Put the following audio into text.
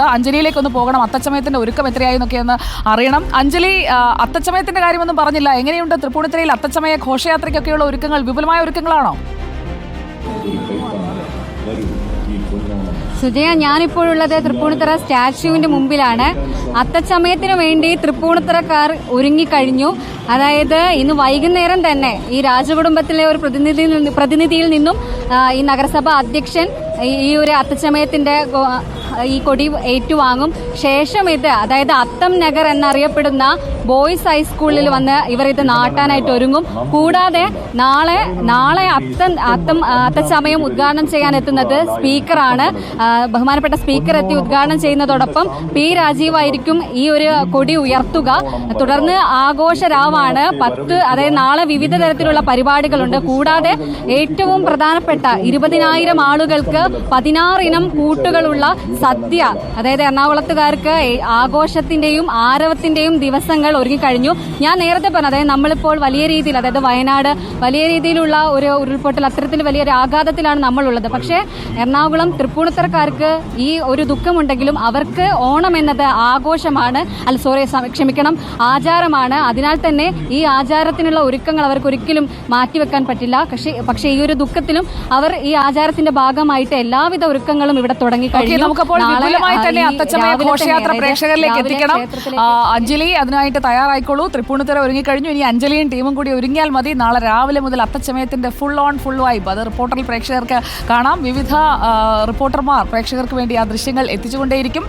അഞ്ജലിയിലേക്ക് ഒന്ന് പോകണം. അത്തച്ചമയത്തിന്റെ ഒരുക്കം എത്രയായി എന്നൊക്കെ ഒന്ന് അറിയണം. അഞ്ജലി, അത്തച്ചമയത്തിന്റെ കാര്യമൊന്നും പറഞ്ഞില്ല. എങ്ങനെയുണ്ട് തൃപ്പൂണിത്തുറയിൽ അത്തച്ചമയ ഘോഷയാത്രയ്ക്കൊക്കെയുള്ള ഒരുക്കങ്ങൾ? വിപുലമായ ഒരുക്കങ്ങളാണോ? സുജയ, ഞാനിപ്പോഴുള്ളത് തൃപ്പൂണിത്തുറ സ്റ്റാച്യുവിന്റെ മുമ്പിലാണ്. അത്തച്ചമയത്തിന് വേണ്ടി തൃപ്പൂണിത്തുറക്കാർ ഒരുങ്ങിക്കഴിഞ്ഞു. അതായത് ഇന്ന് വൈകുന്നേരം തന്നെ ഈ രാജകുടുംബത്തിലെ ഒരു പ്രതിനിധിയിൽ നിന്നും ഈ നഗരസഭ അധ്യക്ഷൻ ഈ ഒരു അത്തച്ചമയത്തിന്റെ ഈ കൊടി ഏറ്റുവാങ്ങും. ശേഷം ഇത്, അതായത് അത്തം നഗർ എന്നറിയപ്പെടുന്ന ബോയ്സ് ഹൈസ്കൂളിൽ വന്ന് ഇവർ ഇത് നാട്ടാനായിട്ട് ഒരുങ്ങും. കൂടാതെ നാളെ അത്തച്ചമയം ഉദ്ഘാടനം ചെയ്യാൻ എത്തുന്നത് സ്പീക്കറാണ്. ബഹുമാനപ്പെട്ട സ്പീക്കർ എത്തി ഉദ്ഘാടനം ചെയ്യുന്നതോടൊപ്പം പി രാജീവായിരിക്കും ഈ ഒരു കൊടി ഉയർത്തുക. തുടർന്ന് ആഘോഷരാവാണ്. അതായത് നാളെ വിവിധ തരത്തിലുള്ള പരിപാടികളുണ്ട്. കൂടാതെ ഏറ്റവും പ്രധാനപ്പെട്ട 20,000 ആളുകൾക്ക് 16 ഇനം കൂട്ടുകളുള്ള സദ്യ, അതായത് എറണാകുളത്തുകാർക്ക് ആഘോഷത്തിന്റെയും ആരവത്തിന്റെയും ദിവസങ്ങൾ ഒരുങ്ങിക്കഴിഞ്ഞു. ഞാൻ നേരത്തെ പറഞ്ഞു, അതായത് നമ്മളിപ്പോൾ വലിയ രീതിയിൽ, അതായത് വയനാട് വലിയ രീതിയിലുള്ള ഒരു ഉരുൾപൊട്ടൽ, അത്തരത്തിൽ വലിയൊരു ആഘാതത്തിലാണ് നമ്മളുള്ളത്. പക്ഷേ എറണാകുളം തൃപ്പൂണിത്തുറക്കാർക്ക് ഈ ഒരു ദുഃഖമുണ്ടെങ്കിലും അവർക്ക് ഓണം എന്നത് ആഘോഷമാണ്, ക്ഷമിക്കണം, ആചാരമാണ്. അതിനാൽ തന്നെ ഈ ആചാരത്തിനുള്ള ഒരുക്കങ്ങൾ അവർക്ക് ഒരിക്കലും മാറ്റിവെക്കാൻ പറ്റില്ല. പക്ഷേ ഈ ഒരു ദുഃഖത്തിലും അവർ ഈ ആചാരത്തിന്റെ ഭാഗമായിട്ട് എല്ലാവിധ ഒരുക്കങ്ങളും ഇവിടെ തുടങ്ങിക്കഴിഞ്ഞു. നമുക്കപ്പോൾ വിപുലമായി തന്നെ അത്തച്ചമയ ഘോഷയാത്ര പ്രേക്ഷകരിലേക്ക് എത്തിക്കണം. അഞ്ജലി, അതിനായിട്ട് തയ്യാറായിക്കോളൂ. തൃപ്പൂണിത്തുറ ഒരുങ്ങിക്കഴിഞ്ഞു. ഇനി അഞ്ജലിയും ടീമും കൂടി ഒരുങ്ങിയാൽ മതി. നാളെ രാവിലെ മുതൽ അത്തച്ചമയത്തിന്റെ ഫുൾ ഓൺ ഫുൾ വൈബ് അത് റിപ്പോർട്ടറിൽ പ്രേക്ഷകർക്ക് കാണാം. വിവിധ റിപ്പോർട്ടർമാർ പ്രേക്ഷകർക്ക് വേണ്ടി ആ ദൃശ്യങ്ങൾ എത്തിച്ചുകൊണ്ടേയിരിക്കും.